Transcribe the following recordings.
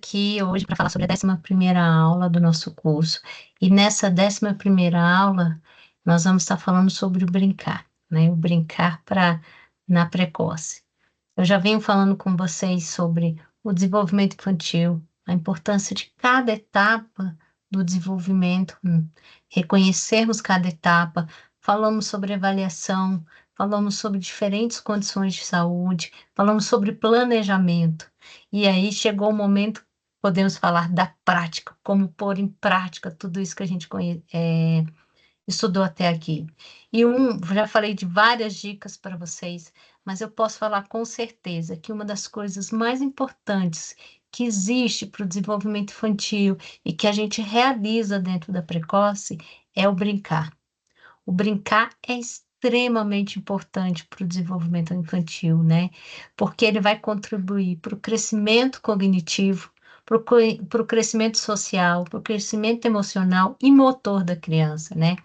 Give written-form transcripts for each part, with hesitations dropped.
aqui hoje para falar sobre a 11ª aula do nosso curso. E nessa 11ª aula, nós vamos estar falando sobre o brincar, né? O brincar na precoce. Eu já venho falando com vocês sobre o desenvolvimento infantil, a importância de cada etapa do desenvolvimento, reconhecermos cada etapa, falamos sobre avaliação, falamos sobre diferentes condições de saúde, falamos sobre planejamento. E aí chegou o momento, podemos falar da prática, como pôr em prática tudo isso que a gente estudou até aqui. E já falei de várias dicas para vocês, mas eu posso falar com certeza que uma das coisas mais importantes que existe para o desenvolvimento infantil e que a gente realiza dentro da precoce é o brincar. O brincar é extremamente importante para o desenvolvimento infantil, né? Porque ele vai contribuir para o crescimento cognitivo, para o crescimento social, para o crescimento emocional e motor da criança, né?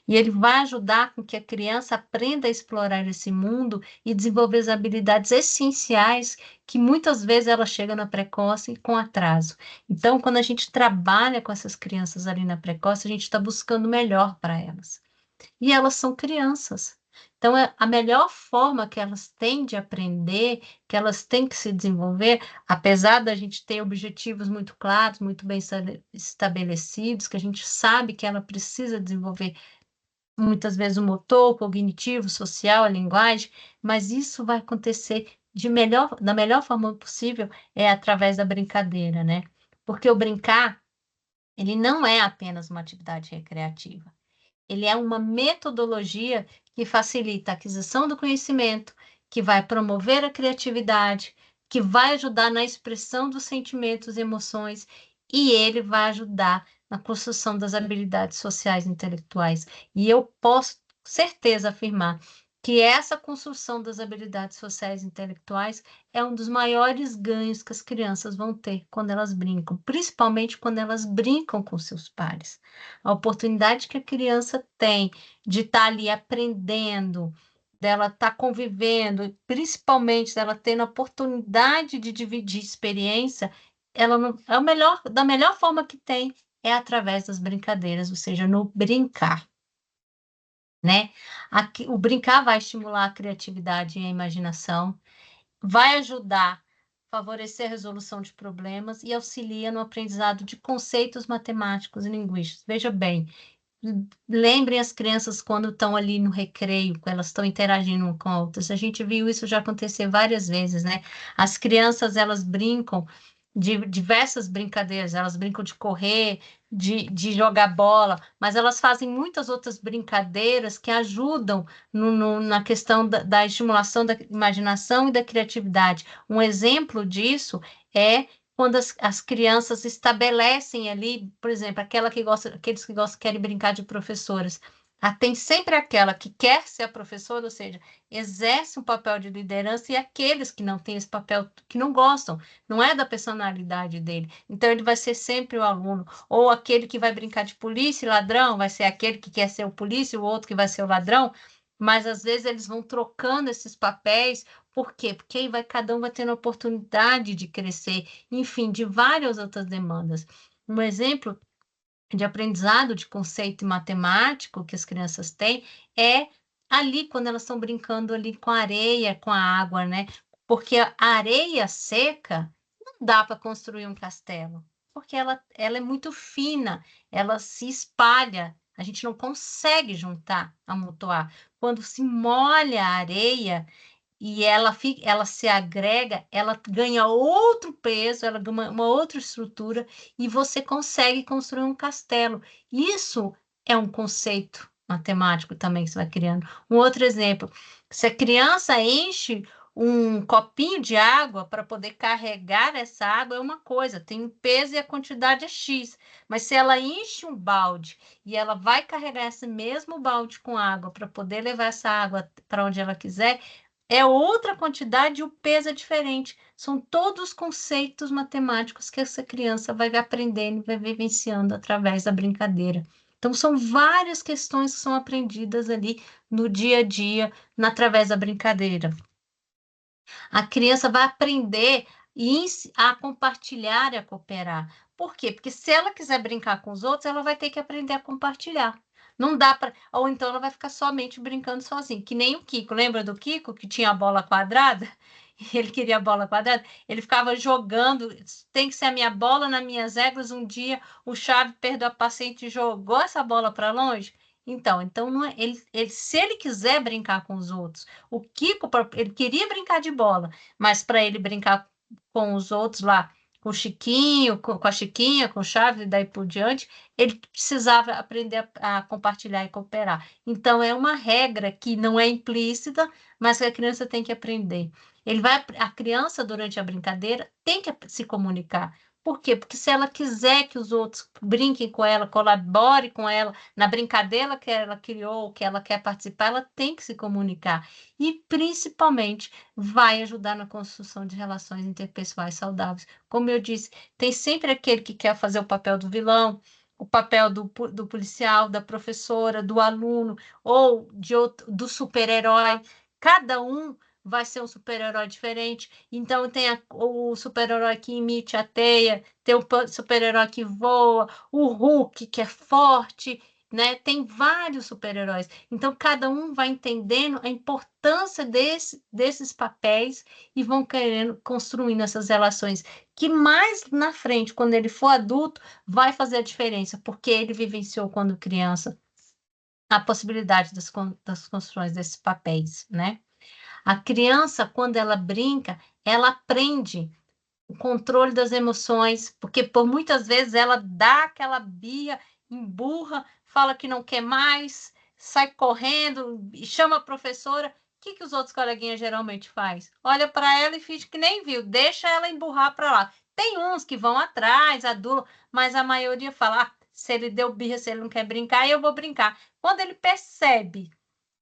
E ele vai ajudar com que a criança aprenda a explorar esse mundo e desenvolver as habilidades essenciais que muitas vezes ela chega na precoce com atraso. Então, quando a gente trabalha com essas crianças ali na precoce, a gente está buscando o melhor para elas. E elas são crianças. Então, a melhor forma que elas têm de aprender, que elas têm que se desenvolver, apesar da gente ter objetivos muito claros, muito bem estabelecidos, que a gente sabe que ela precisa desenvolver muitas vezes o motor, o cognitivo, o social, a linguagem, mas isso vai acontecer da melhor forma possível, é através da brincadeira, né? Porque o brincar, ele não é apenas uma atividade recreativa. Ele é uma metodologia que facilita a aquisição do conhecimento, que vai promover a criatividade, que vai ajudar na expressão dos sentimentos e emoções, e ele vai ajudar na construção das habilidades sociais e intelectuais. E eu posso, com certeza, afirmar que essa construção das habilidades sociais e intelectuais é um dos maiores ganhos que as crianças vão ter quando elas brincam, principalmente quando elas brincam com seus pares. A oportunidade que a criança tem de estar ali aprendendo, dela estar convivendo, principalmente dela tendo a oportunidade de dividir experiência, ela não, é o melhor, da melhor forma que tem é através das brincadeiras, ou seja, no brincar, né? Aqui, o brincar vai estimular a criatividade e a imaginação, vai ajudar a favorecer a resolução de problemas e auxilia no aprendizado de conceitos matemáticos e linguísticos. Veja bem, lembrem as crianças quando estão ali no recreio, quando elas estão interagindo com outras. A gente viu isso já acontecer várias vezes, né? As crianças, elas brincam de diversas brincadeiras, elas brincam de correr, de jogar bola, mas elas fazem muitas outras brincadeiras que ajudam na questão da estimulação da imaginação e da criatividade. Um exemplo disso é quando as crianças estabelecem ali, por exemplo, aqueles que gostam, querem brincar de professoras. Tem sempre aquela que quer ser a professora, ou seja, exerce um papel de liderança, e aqueles que não têm esse papel, que não gostam, não é da personalidade dele. Então, ele vai ser sempre o aluno. Ou aquele que vai brincar de polícia e ladrão, vai ser aquele que quer ser o polícia, o outro que vai ser o ladrão. Mas, às vezes, eles vão trocando esses papéis. Por quê? Porque aí cada um vai tendo a oportunidade de crescer, enfim, de várias outras demandas. Um exemplo de aprendizado de conceito matemático que as crianças têm é ali quando elas estão brincando ali com a areia, com a água, né? Porque a areia seca não dá para construir um castelo, porque ela é muito fina, ela se espalha, a gente não consegue juntar, amontoar. Quando se molha a areia, e ela se agrega, ela ganha outro peso, ela ganha uma outra estrutura, e você consegue construir um castelo. Isso é um conceito matemático também que você vai criando. Um outro exemplo, se a criança enche um copinho de água para poder carregar essa água, é uma coisa, tem um peso e a quantidade é X. Mas se ela enche um balde e ela vai carregar esse mesmo balde com água para poder levar essa água para onde ela quiser, é outra quantidade e o peso é diferente. São todos conceitos matemáticos que essa criança vai aprendendo, vai vivenciando através da brincadeira. Então, são várias questões que são aprendidas ali no dia a dia, através da brincadeira. A criança vai aprender e a compartilhar e a cooperar. Por quê? Porque se ela quiser brincar com os outros, ela vai ter que aprender a compartilhar. Não dá para. Ou então ela vai ficar somente brincando sozinha, que nem o Kiko. Lembra do Kiko que tinha a bola quadrada? Ele queria a bola quadrada, ele ficava jogando. Tem que ser a minha bola nas minhas regras. Um dia o Chave perdeu a paciente e jogou essa bola para longe. Então não é, se ele quiser brincar com os outros, o Kiko, ele queria brincar de bola, mas para ele brincar com os outros lá, com o Chiquinho, com a Chiquinha, com o Chaves e daí por diante, ele precisava aprender a compartilhar e cooperar. Então, é uma regra que não é implícita, mas que a criança tem que aprender. A criança, durante a brincadeira, tem que se comunicar. Por quê? Porque se ela quiser que os outros brinquem com ela, colaborem com ela na brincadeira que ela criou, que ela quer participar, ela tem que se comunicar. E, principalmente, vai ajudar na construção de relações interpessoais saudáveis. Como eu disse, tem sempre aquele que quer fazer o papel do vilão, o papel do policial, da professora, do aluno ou do super-herói. Cada um vai ser um super-herói diferente. Então, tem o super-herói que imite a teia, tem o super-herói que voa, o Hulk, que é forte, né? Tem vários super-heróis. Então, cada um vai entendendo a importância desses papéis e vão querendo construindo essas relações que mais na frente, quando ele for adulto, vai fazer a diferença, porque ele vivenciou quando criança a possibilidade das construções desses papéis, né? A criança, quando ela brinca, ela aprende o controle das emoções, porque por muitas vezes ela dá aquela birra, emburra, fala que não quer mais, sai correndo, chama a professora. O que os outros coleguinhas geralmente faz? Olha para ela e finge que nem viu, deixa ela emburrar para lá. Tem uns que vão atrás, adulam, mas a maioria fala: se ele deu birra, se ele não quer brincar, eu vou brincar. Quando ele percebe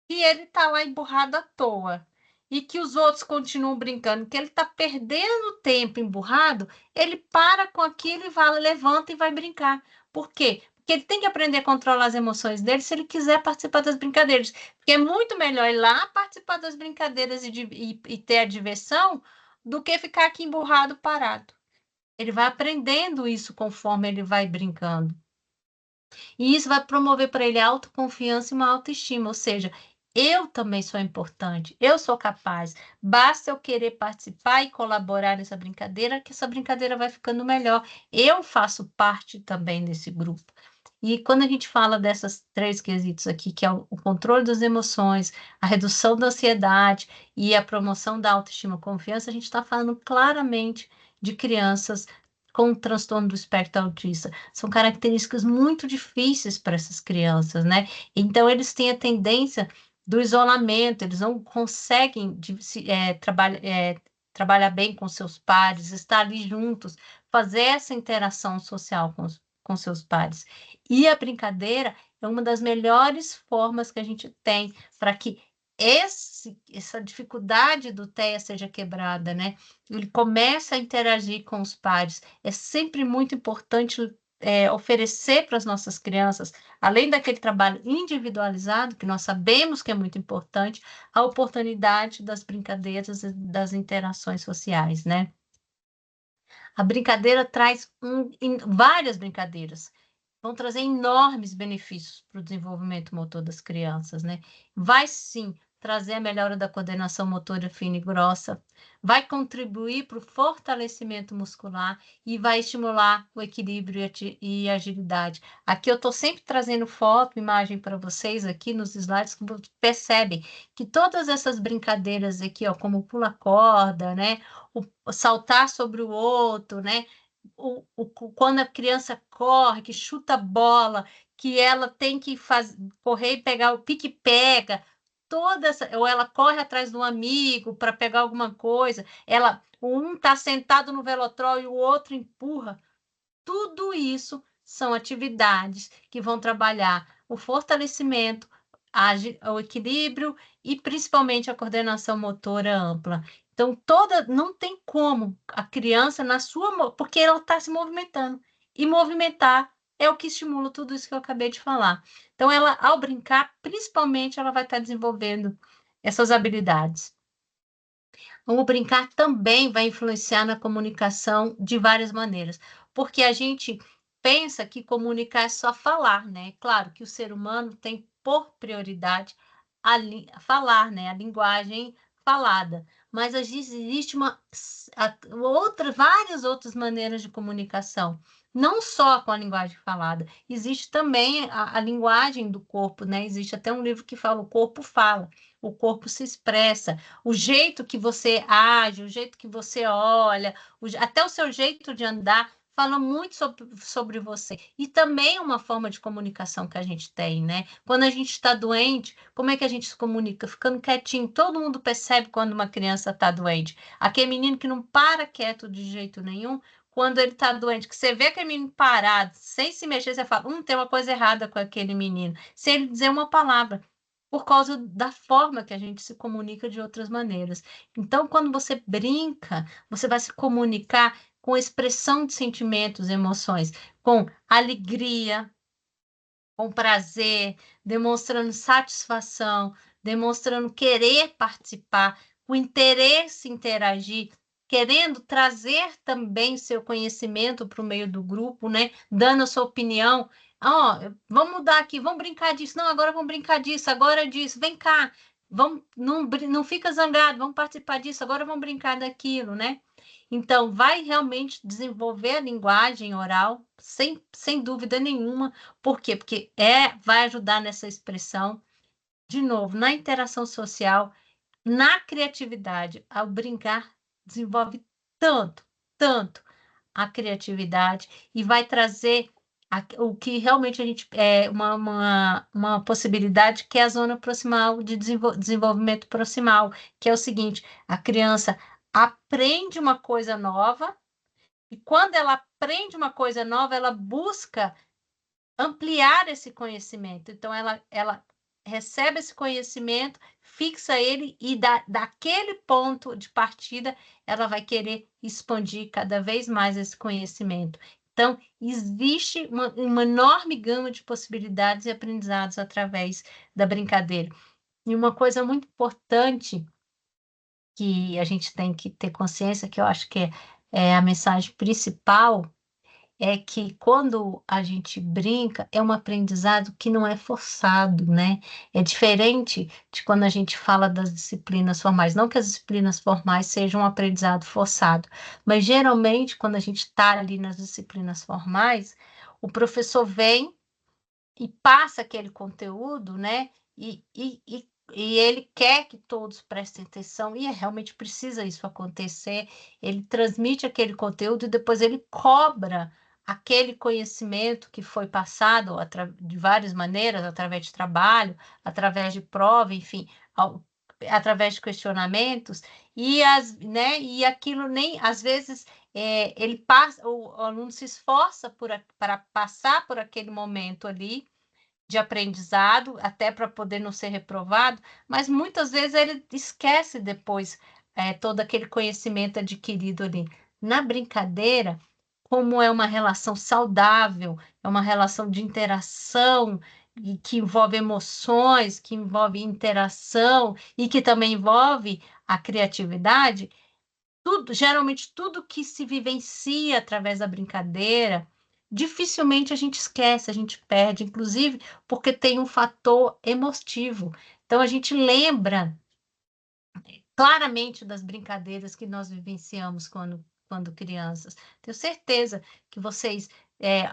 que ele está lá emburrado à toa e que os outros continuam brincando, que ele está perdendo tempo emburrado, ele para com aquilo e vai, levanta e vai brincar. Por quê? Porque ele tem que aprender a controlar as emoções dele se ele quiser participar das brincadeiras. Porque é muito melhor ir lá participar das brincadeiras e ter a diversão do que ficar aqui emburrado, parado. Ele vai aprendendo isso conforme ele vai brincando. E isso vai promover para ele a autoconfiança e uma autoestima, ou seja, eu também sou importante, eu sou capaz. Basta eu querer participar e colaborar nessa brincadeira, que essa brincadeira vai ficando melhor. Eu faço parte também desse grupo. E quando a gente fala dessas três quesitos aqui, que é o controle das emoções, a redução da ansiedade e a promoção da autoestima e confiança, a gente está falando claramente de crianças com transtorno do espectro autista. São características muito difíceis para essas crianças, né? Então, eles têm a tendência do isolamento, eles não conseguem trabalhar bem com seus pares, estar ali juntos, fazer essa interação social com seus pares. E a brincadeira é uma das melhores formas que a gente tem para que essa dificuldade do TEA seja quebrada, né? Ele começa a interagir com os pares. É sempre muito importante oferecer para as nossas crianças, além daquele trabalho individualizado, que nós sabemos que é muito importante, a oportunidade das brincadeiras e das interações sociais, né? A brincadeira traz várias brincadeiras vão trazer enormes benefícios para o desenvolvimento motor das crianças, né? Vai sim trazer a melhora da coordenação motora fina e grossa, vai contribuir para o fortalecimento muscular e vai estimular o equilíbrio e agilidade. Aqui eu estou sempre trazendo foto, imagem para vocês aqui nos slides, que percebem que todas essas brincadeiras aqui, ó, como pula corda, né? O saltar sobre o outro, né? Quando a criança corre, que chuta a bola, que ela tem que correr e pegar o pique-pega, ou ela corre atrás de um amigo para pegar alguma coisa, um está sentado no velotrol e o outro empurra. Tudo isso são atividades que vão trabalhar o fortalecimento, o equilíbrio e principalmente a coordenação motora ampla. Então, não tem como a criança porque ela está se movimentando. E movimentar é o que estimula tudo isso que eu acabei de falar. Então, ela, ao brincar, principalmente, ela vai estar desenvolvendo essas habilidades. O brincar também vai influenciar na comunicação de várias maneiras, porque a gente pensa que comunicar é só falar, né? Claro que o ser humano tem por prioridade falar, né? A linguagem falada, mas existe várias outras maneiras de comunicação, não só com a linguagem falada, existe também a linguagem do corpo, né? Existe até um livro que fala o corpo fala, o corpo se expressa, o jeito que você age, o jeito que você olha, até o seu jeito de andar fala muito sobre você. E também é uma forma de comunicação que a gente tem, né? Quando a gente está doente, como é que a gente se comunica? Ficando quietinho. Todo mundo percebe quando uma criança está doente. Aquele menino que não para quieto de jeito nenhum, quando ele está doente, que você vê aquele menino parado, sem se mexer, você fala, tem uma coisa errada com aquele menino. Sem ele dizer uma palavra, por causa da forma que a gente se comunica de outras maneiras. Então, quando você brinca, você vai se comunicar com expressão de sentimentos, emoções, com alegria, com prazer, demonstrando satisfação, demonstrando querer participar, o interesse em interagir, querendo trazer também seu conhecimento para o meio do grupo, né? Dando a sua opinião. Vamos mudar aqui, vamos brincar disso. Não, agora vamos brincar disso, agora disso. Vem cá, vamos, não fica zangado, vamos participar disso, agora vamos brincar daquilo, né? Então, vai realmente desenvolver a linguagem oral, sem dúvida nenhuma. Por quê? Porque vai ajudar nessa expressão, de novo, na interação social, na criatividade. Ao brincar, desenvolve tanto, tanto a criatividade e vai trazer o que realmente a gente é uma possibilidade, que é a zona proximal de desenvolvimento proximal, que é o seguinte: a criança aprende uma coisa nova, e quando ela aprende uma coisa nova, ela busca ampliar esse conhecimento. Então, ela recebe esse conhecimento, fixa ele e daquele ponto de partida, ela vai querer expandir cada vez mais esse conhecimento. Então, existe uma enorme gama de possibilidades e aprendizados através da brincadeira. E uma coisa muito importante que a gente tem que ter consciência, que eu acho que é a mensagem principal, é que quando a gente brinca, é um aprendizado que não é forçado, né? É diferente de quando a gente fala das disciplinas formais. Não que as disciplinas formais sejam um aprendizado forçado, mas geralmente, quando a gente está ali nas disciplinas formais, o professor vem e passa aquele conteúdo, né? E ele quer que todos prestem atenção, e realmente precisa isso acontecer. Ele transmite aquele conteúdo e depois ele cobra aquele conhecimento que foi passado de várias maneiras, através de trabalho, através de prova, enfim, através de questionamentos, e aquilo nem, às vezes, ele passa, o aluno se esforça para passar por aquele momento ali de aprendizado, até para poder não ser reprovado, mas muitas vezes ele esquece depois todo aquele conhecimento adquirido ali. Na brincadeira, como é uma relação saudável, é uma relação de interação, e que envolve emoções, que envolve interação e que também envolve a criatividade, geralmente tudo que se vivencia através da brincadeira, dificilmente a gente esquece, a gente perde, inclusive porque tem um fator emotivo. Então a gente lembra claramente das brincadeiras que nós vivenciamos quando crianças. Tenho certeza que vocês.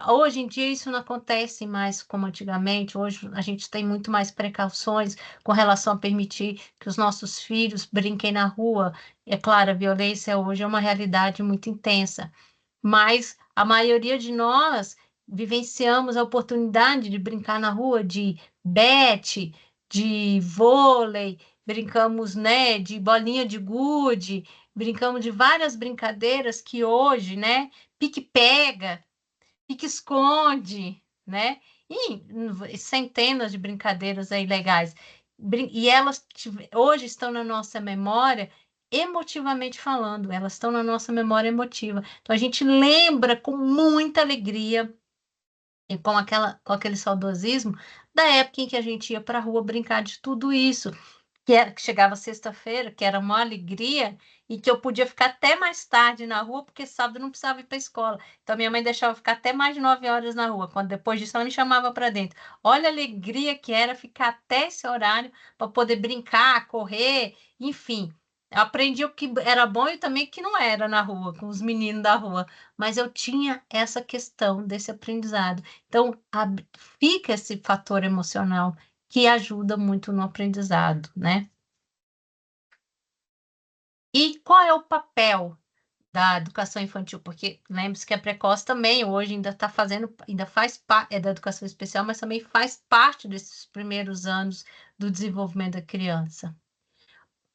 Hoje em dia isso não acontece mais como antigamente. Hoje a gente tem muito mais precauções com relação a permitir que os nossos filhos brinquem na rua. É claro, a violência hoje é uma realidade muito intensa, mas a maioria de nós vivenciamos a oportunidade de brincar na rua, de bete, de vôlei, brincamos, né, de bolinha de gude, brincamos de várias brincadeiras que hoje, né, pique-pega, pique-esconde, né, e centenas de brincadeiras aí legais. E elas hoje estão na nossa memória, emotivamente falando, elas estão na nossa memória emotiva. Então a gente lembra com muita alegria e com aquele saudosismo da época em que a gente ia para a rua brincar de tudo isso, que chegava sexta-feira, que era uma alegria, e que eu podia ficar até mais tarde na rua, porque sábado eu não precisava ir para a escola. Então, minha mãe deixava eu ficar até mais de 9 horas na rua. Quando depois disso, ela me chamava para dentro. Olha a alegria que era ficar até esse horário para poder brincar, correr, enfim. Eu aprendi o que era bom e também o que não era na rua, com os meninos da rua. Mas eu tinha essa questão desse aprendizado. Então, fica esse fator emocional que ajuda muito no aprendizado, né? E qual é o papel da educação infantil? Porque lembre-se que a precoce também hoje ainda está fazendo, ainda faz parte, é da educação especial, mas também faz parte desses primeiros anos do desenvolvimento da criança.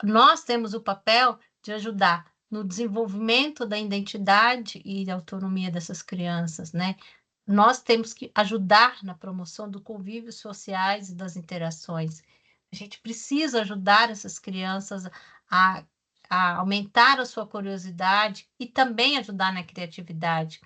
Nós temos o papel de ajudar no desenvolvimento da identidade e da autonomia dessas crianças, né? Nós temos que ajudar na promoção do convívio sociais e das interações. A gente precisa ajudar essas crianças a, a aumentar a sua curiosidade e também ajudar na criatividade.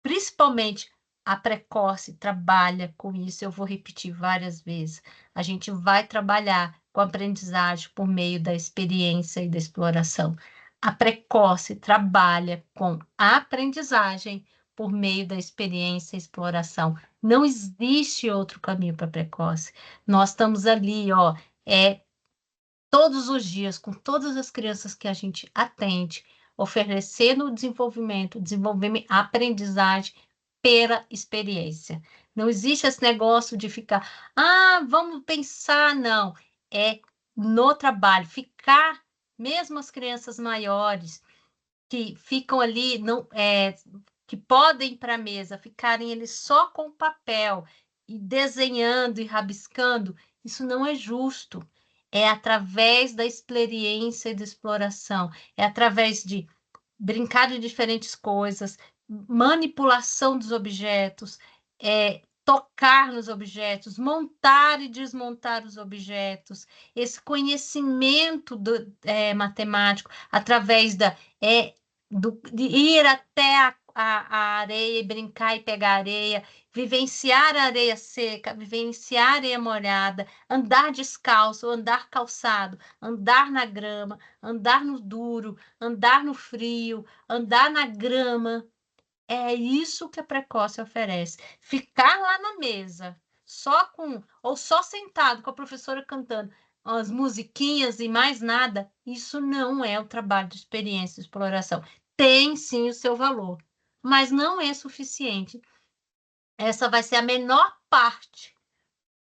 Principalmente a precoce trabalha com isso, eu vou repetir várias vezes. A gente vai trabalhar com a aprendizagem por meio da experiência e da exploração. A precoce trabalha com a aprendizagem por meio da experiência e exploração. Não existe outro caminho para a precoce. Nós estamos ali, ó, todos os dias, com todas as crianças que a gente atende, oferecendo o desenvolvimento, a aprendizagem pela experiência. Não existe esse negócio de ficar, vamos pensar, não. É no trabalho, ficar, mesmo as crianças maiores, que ficam ali, não, que podem ir para a mesa, ficarem eles só com papel e desenhando e rabiscando, isso não é justo. É através da experiência e da exploração, é através de brincar de diferentes coisas, manipulação dos objetos, tocar nos objetos, montar e desmontar os objetos, esse conhecimento matemático através de ir até a areia e brincar e pegar areia, vivenciar a areia seca, vivenciar a areia molhada, andar descalço, andar calçado, andar na grama, andar no duro, andar no frio, andar na grama. É isso que a precoce oferece. Ficar lá na mesa, ou só sentado com a professora cantando as musiquinhas e mais nada, isso não é o trabalho de experiência e exploração. Tem sim o seu valor, mas não é suficiente. Essa vai ser a menor parte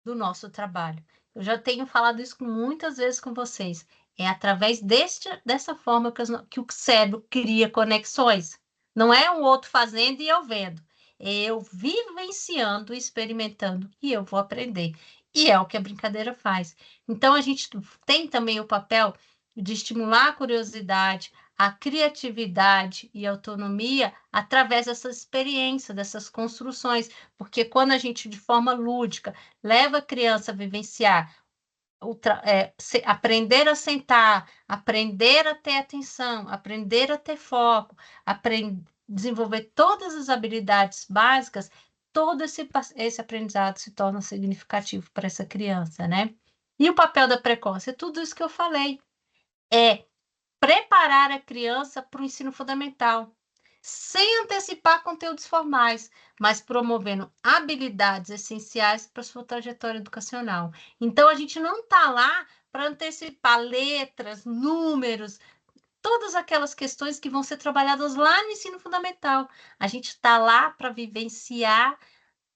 do nosso trabalho. Eu já tenho falado isso muitas vezes com vocês. É através dessa forma que o cérebro cria conexões. Não é um outro fazendo e eu vendo. É eu vivenciando, experimentando e eu vou aprender. E é o que a brincadeira faz. Então, a gente tem também o papel de estimular a curiosidade, a criatividade e a autonomia através dessa experiência, dessas construções. Porque quando a gente, de forma lúdica, leva a criança a vivenciar, aprender a sentar, aprender a ter atenção, aprender a ter foco, desenvolver todas as habilidades básicas, todo esse aprendizado se torna significativo para essa criança, né? E o papel da precoce? É tudo isso que eu falei. É preparar a criança para o ensino fundamental, sem antecipar conteúdos formais, mas promovendo habilidades essenciais para a sua trajetória educacional. Então, a gente não está lá para antecipar letras, números, todas aquelas questões que vão ser trabalhadas lá no ensino fundamental. A gente está lá para vivenciar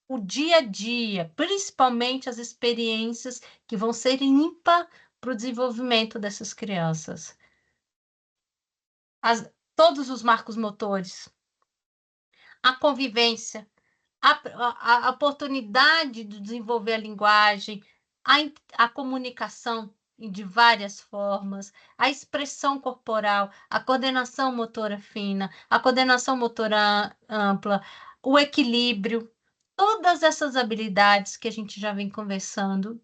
o dia a dia, principalmente as experiências que vão ser ímpar para o desenvolvimento dessas crianças. Todos os marcos motores, a convivência, a oportunidade de desenvolver a linguagem, a comunicação de várias formas, a expressão corporal, a coordenação motora fina, a coordenação motora ampla, o equilíbrio, todas essas habilidades que a gente já vem conversando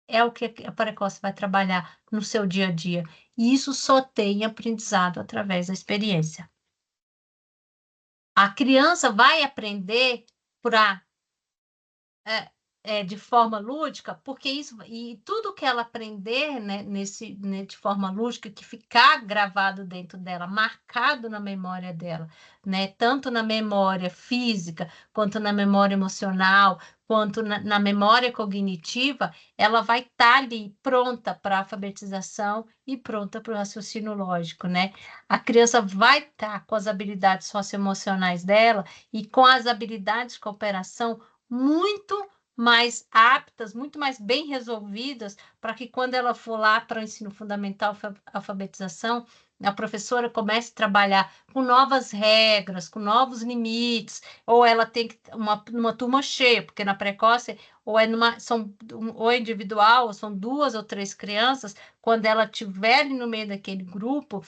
é o que a Precoce vai trabalhar no seu dia a dia. E isso só tem aprendizado através da experiência. A criança vai aprender para de forma lúdica, porque isso e tudo que ela aprender, né, de forma lúdica, que ficar gravado dentro dela, marcado na memória dela, né, tanto na memória física, quanto na memória emocional, quanto na memória cognitiva, ela vai estar ali pronta para a alfabetização e pronta para o raciocínio lógico, né. A criança vai estar com as habilidades socioemocionais dela e com as habilidades de cooperação muito mais aptas, muito mais bem resolvidas, para que quando ela for lá para o ensino fundamental, alfabetização, a professora comece a trabalhar com novas regras, com novos limites, ou ela tem que uma turma cheia, porque na precoce ou é ou é individual, ou são 2 ou 3 crianças, quando ela estiver ali no meio daquele grupo,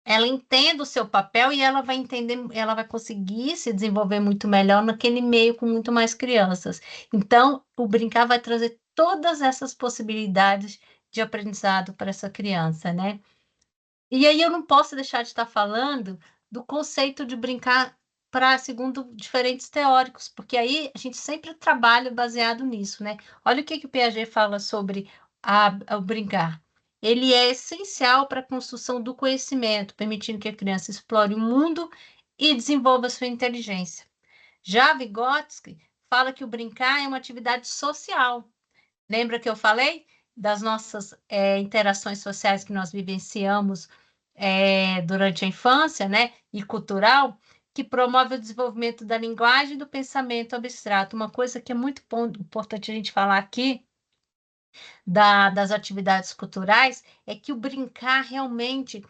ela entende o seu papel e ela vai conseguir se desenvolver muito melhor naquele meio com muito mais crianças. Então, o brincar vai trazer todas essas possibilidades de aprendizado para essa criança, né. E aí eu não posso deixar de estar falando do conceito de brincar para segundo diferentes teóricos, porque aí a gente sempre trabalha baseado nisso, né. Olha o que que o Piaget fala sobre o brincar. Ele é essencial para a construção do conhecimento, permitindo que a criança explore o mundo e desenvolva sua inteligência. Já Vygotsky fala que o brincar é uma atividade social. Lembra que eu falei das nossas, interações sociais que nós vivenciamos, durante a infância, né, e cultural, que promove o desenvolvimento da linguagem e do pensamento abstrato. Uma coisa que é muito importante a gente falar aqui das atividades culturais é que o brincar realmente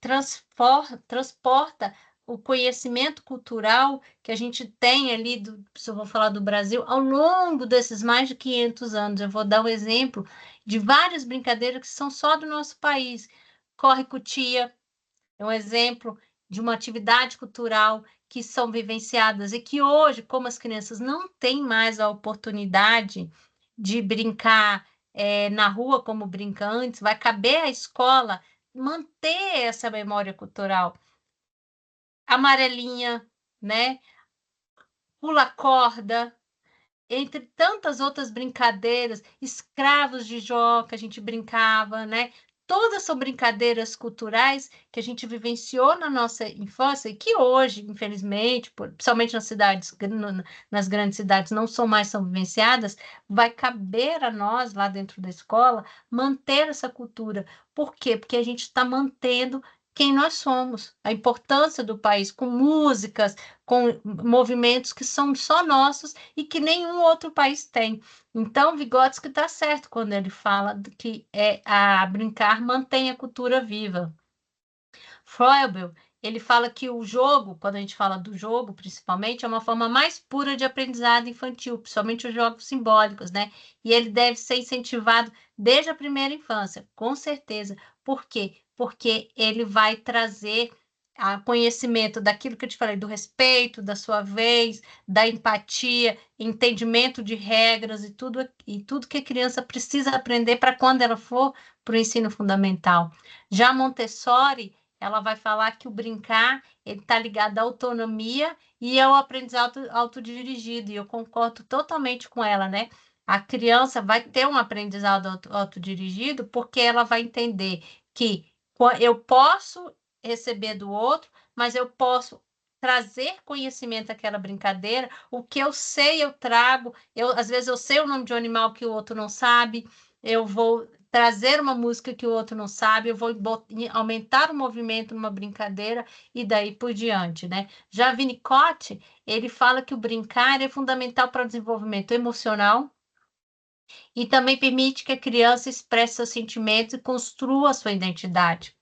transporta o conhecimento cultural que a gente tem ali, se eu vou falar do Brasil, ao longo desses mais de 500 anos. Eu vou dar um exemplo de várias brincadeiras que são só do nosso país. Corre-cutia é um exemplo de uma atividade cultural que são vivenciadas e que hoje, como as crianças não têm mais a oportunidade de brincar, na rua como brinca antes, vai caber à escola manter essa memória cultural. Amarelinha, né, pula corda, entre tantas outras brincadeiras, escravos de Jó, que a gente brincava, né. Todas são brincadeiras culturais que a gente vivenciou na nossa infância e que hoje, infelizmente, principalmente nas cidades nas grandes cidades, não são vivenciadas, vai caber a nós, lá dentro da escola, manter essa cultura. Por quê? Porque a gente está mantendo quem nós somos, a importância do país, com músicas, com movimentos que são só nossos e que nenhum outro país tem. Então, Vygotsky está certo quando ele fala que a brincar mantém a cultura viva. Froebel, ele fala que o jogo, quando a gente fala do jogo, principalmente, é uma forma mais pura de aprendizado infantil, principalmente os jogos simbólicos, né? E ele deve ser incentivado desde a primeira infância, com certeza. Por quê? Porque ele vai trazer conhecimento daquilo que eu te falei, do respeito, da sua vez, da empatia, entendimento de regras e tudo que a criança precisa aprender para quando ela for para o ensino fundamental. Já Montessori, ela vai falar que o brincar, ele está ligado à autonomia e ao aprendizado autodirigido, e eu concordo totalmente com ela, né. A criança vai ter um aprendizado autodirigido, porque ela vai entender que eu posso receber do outro, mas eu posso trazer conhecimento àquela brincadeira, o que eu sei eu trago, às vezes eu sei o nome de um animal que o outro não sabe, eu vou trazer uma música que o outro não sabe, eu vou aumentar o movimento numa brincadeira e daí por diante, né. Já Winnicott, ele fala que o brincar é fundamental para o desenvolvimento emocional e também permite que a criança expresse seus sentimentos e construa a sua identidade.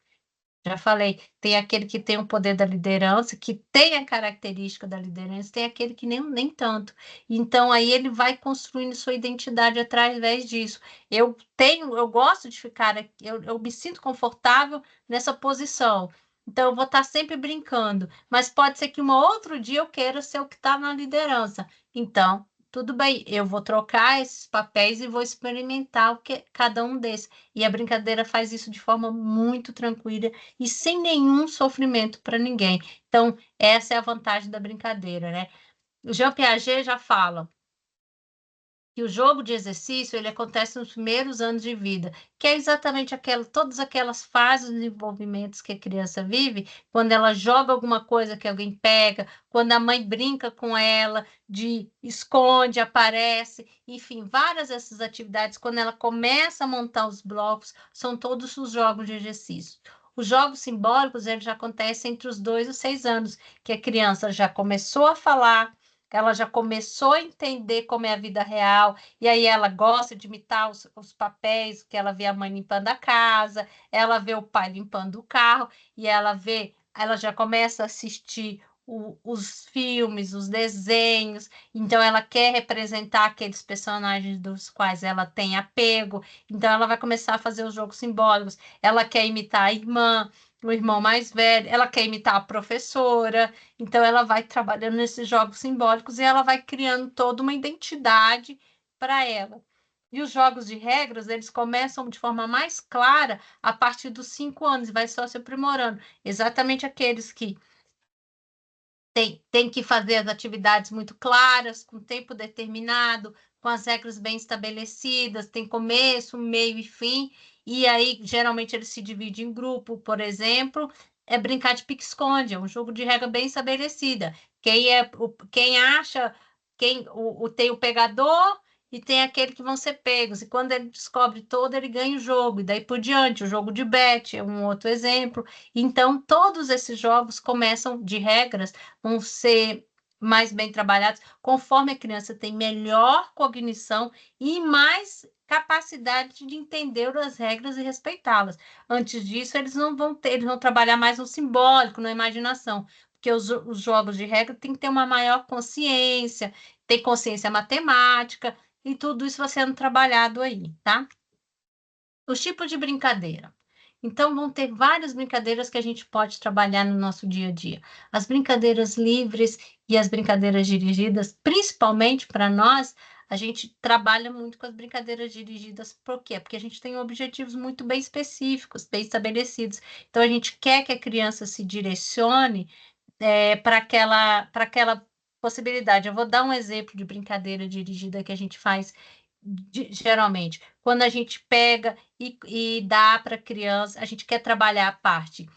Já falei, tem aquele que tem o poder da liderança, que tem a característica da liderança, tem aquele que nem tanto. Então aí ele vai construindo sua identidade através disso. Eu gosto de ficar aqui, eu me sinto confortável nessa posição, então eu vou estar sempre brincando, mas pode ser que um outro dia eu queira ser o que está na liderança. Então, tudo bem, eu vou trocar esses papéis e vou experimentar o que cada um desses. E a brincadeira faz isso de forma muito tranquila e sem nenhum sofrimento para ninguém. Então, essa é a vantagem da brincadeira, né. O Jean Piaget já fala que o jogo de exercício ele acontece nos primeiros anos de vida, que é exatamente todas aquelas fases de desenvolvimento que a criança vive, quando ela joga alguma coisa que alguém pega, quando a mãe brinca com ela, de esconde, aparece, enfim, várias dessas atividades, quando ela começa a montar os blocos, são todos os jogos de exercício. Os jogos simbólicos eles já acontecem entre os 2 e os 6 anos, que a criança já começou a falar, ela já começou a entender como é a vida real, e aí ela gosta de imitar os papéis, que ela vê a mãe limpando a casa, ela vê o pai limpando o carro, e ela já começa a assistir os filmes, os desenhos, então ela quer representar aqueles personagens dos quais ela tem apego, então ela vai começar a fazer os jogos simbólicos, ela quer imitar a irmã, o irmão mais velho, ela quer imitar a professora, então, ela vai trabalhando nesses jogos simbólicos e ela vai criando toda uma identidade para ela. E os jogos de regras, eles começam de forma mais clara a partir dos 5 anos e vai só se aprimorando. Exatamente aqueles que têm que fazer as atividades muito claras, com tempo determinado, com as regras bem estabelecidas, tem começo, meio e fim, e aí geralmente eles se dividem em grupo, por exemplo, é brincar de pique-esconde, é um jogo de regra bem estabelecida. Quem acha, tem o pegador e tem aquele que vão ser pegos, e quando ele descobre todo, ele ganha o jogo, e daí por diante, o jogo de bet é um outro exemplo. Então, todos esses jogos começam de regras, vão ser mais bem trabalhados, conforme a criança tem melhor cognição e mais capacidade de entender as regras e respeitá-las. Antes disso, eles vão trabalhar mais no simbólico, na imaginação, porque os jogos de regra têm que ter uma maior consciência, ter consciência matemática, e tudo isso vai sendo trabalhado aí, tá? Os tipos de brincadeira. Então, vão ter várias brincadeiras que a gente pode trabalhar no nosso dia a dia. As brincadeiras livres e as brincadeiras dirigidas, principalmente para nós, a gente trabalha muito com as brincadeiras dirigidas. Por quê? Porque a gente tem objetivos muito bem específicos, bem estabelecidos. Então, a gente quer que a criança se direcione para aquela possibilidade. Eu vou dar um exemplo de brincadeira dirigida que a gente faz geralmente. Quando a gente pega e dá para a criança, a gente quer trabalhar a parte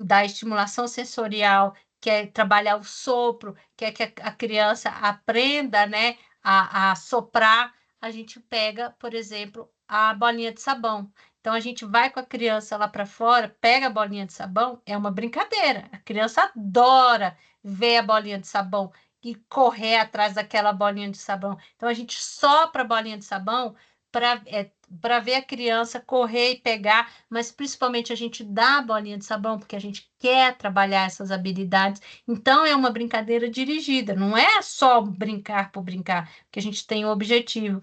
da estimulação sensorial, quer trabalhar o sopro, quer que a criança aprenda, né, a soprar, a gente pega, por exemplo, a bolinha de sabão. Então, a gente vai com a criança lá para fora, pega a bolinha de sabão, é uma brincadeira. A criança adora ver a bolinha de sabão e correr atrás daquela bolinha de sabão. Então, a gente sopra a bolinha de sabão para ver a criança correr e pegar, mas principalmente a gente dá a bolinha de sabão porque a gente quer trabalhar essas habilidades. Então, é uma brincadeira dirigida, não é só brincar por brincar, porque a gente tem o objetivo.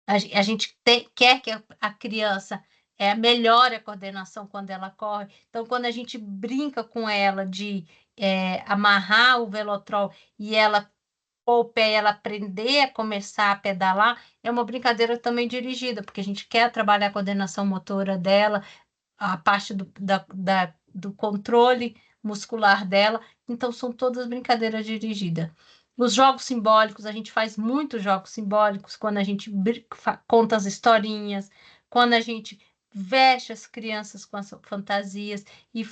A gente quer que a criança melhore a coordenação quando ela corre. Então, quando a gente brinca com ela de amarrar o velotrol e ela ou o pé ela aprender a começar a pedalar, é uma brincadeira também dirigida, porque a gente quer trabalhar a coordenação motora dela, a parte do controle muscular dela, então são todas brincadeiras dirigidas. Os jogos simbólicos, a gente faz muitos jogos simbólicos quando a gente conta as historinhas, quando a gente veste as crianças com as fantasias e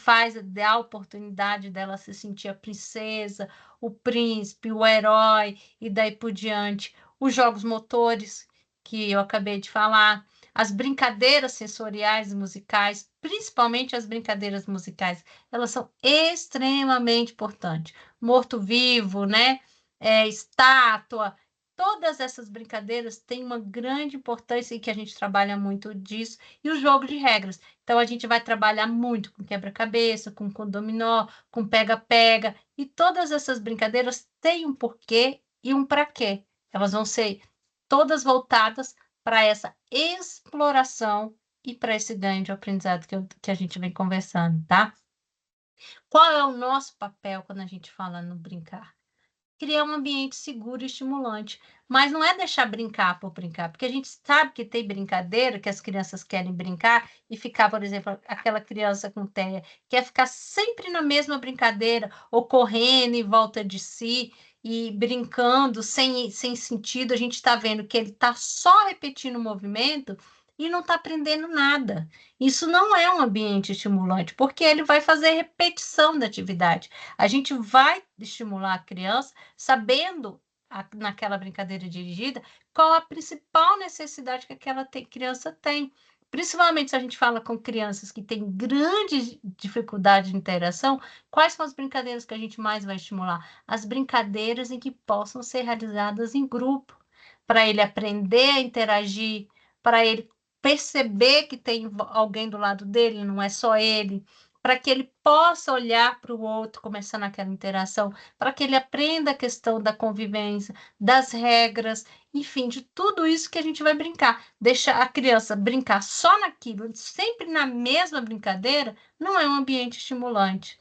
dá a oportunidade dela se sentir a princesa, o príncipe, o herói e daí por diante. Os jogos motores, que eu acabei de falar, as brincadeiras sensoriais e musicais, principalmente as brincadeiras musicais, elas são extremamente importantes. Morto-vivo, né? Estátua, todas essas brincadeiras têm uma grande importância e que a gente trabalha muito disso, e o jogo de regras. Então, a gente vai trabalhar muito com quebra-cabeça, com dominó, com pega-pega, e todas essas brincadeiras têm um porquê e um para quê. Elas vão ser todas voltadas para essa exploração e para esse ganho de aprendizado que a gente vem conversando, tá? Qual é o nosso papel quando a gente fala no brincar? Criar um ambiente seguro e estimulante, mas não é deixar brincar por brincar, porque a gente sabe que tem brincadeira que as crianças querem brincar e ficar, por exemplo, aquela criança com TEA, quer ficar sempre na mesma brincadeira, ou correndo em volta de si, e brincando sem sentido, a gente está vendo que ele está só repetindo o movimento e não está aprendendo nada. Isso não é um ambiente estimulante, porque ele vai fazer repetição da atividade. A gente vai estimular a criança sabendo, naquela brincadeira dirigida, qual a principal necessidade que aquela criança tem. Principalmente se a gente fala com crianças que têm grande dificuldade de interação, quais são as brincadeiras que a gente mais vai estimular? As brincadeiras em que possam ser realizadas em grupo, para ele aprender a interagir, para ele perceber que tem alguém do lado dele, não é só ele, para que ele possa olhar para o outro, começando aquela interação, para que ele aprenda a questão da convivência, das regras, enfim, de tudo isso que a gente vai brincar. Deixar a criança brincar só naquilo, sempre na mesma brincadeira, não é um ambiente estimulante.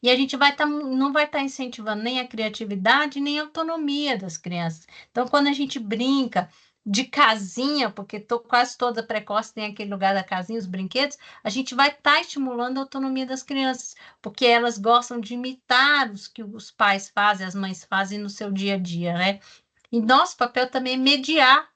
E a gente não vai estar incentivando nem a criatividade, nem a autonomia das crianças. Então, quando a gente brinca de casinha, porque quase toda precoce tem aquele lugar da casinha, os brinquedos, a gente vai estar estimulando a autonomia das crianças, porque elas gostam de imitar os que os pais fazem, as mães fazem no seu dia a dia, né? E nosso papel também é mediar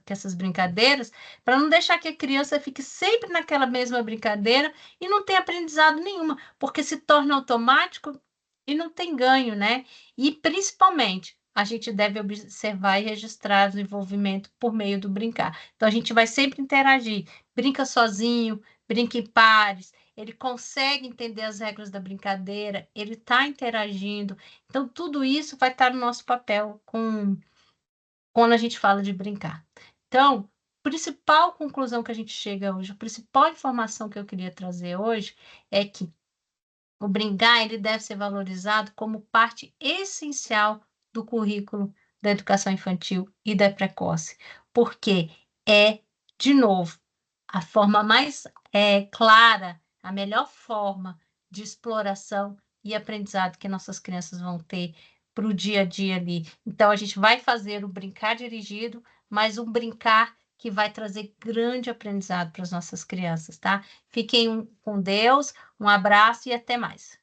essas brincadeiras, para não deixar que a criança fique sempre naquela mesma brincadeira e não tenha aprendizado nenhuma, porque se torna automático e não tem ganho, né? E principalmente, a gente deve observar e registrar o envolvimento por meio do brincar. Então, a gente vai sempre interagir, brinca sozinho, brinca em pares, ele consegue entender as regras da brincadeira, ele está interagindo. Então, tudo isso vai estar no nosso papel quando a gente fala de brincar. Então, principal conclusão que a gente chega hoje, a principal informação que eu queria trazer hoje é que o brincar ele deve ser valorizado como parte essencial do currículo da educação infantil e da precoce, porque é, de novo, a forma mais clara, a melhor forma de exploração e aprendizado que nossas crianças vão ter para o dia a dia ali. Então, a gente vai fazer o brincar dirigido, mas um brincar que vai trazer grande aprendizado para as nossas crianças, tá? Fiquem com Deus, um abraço e até mais.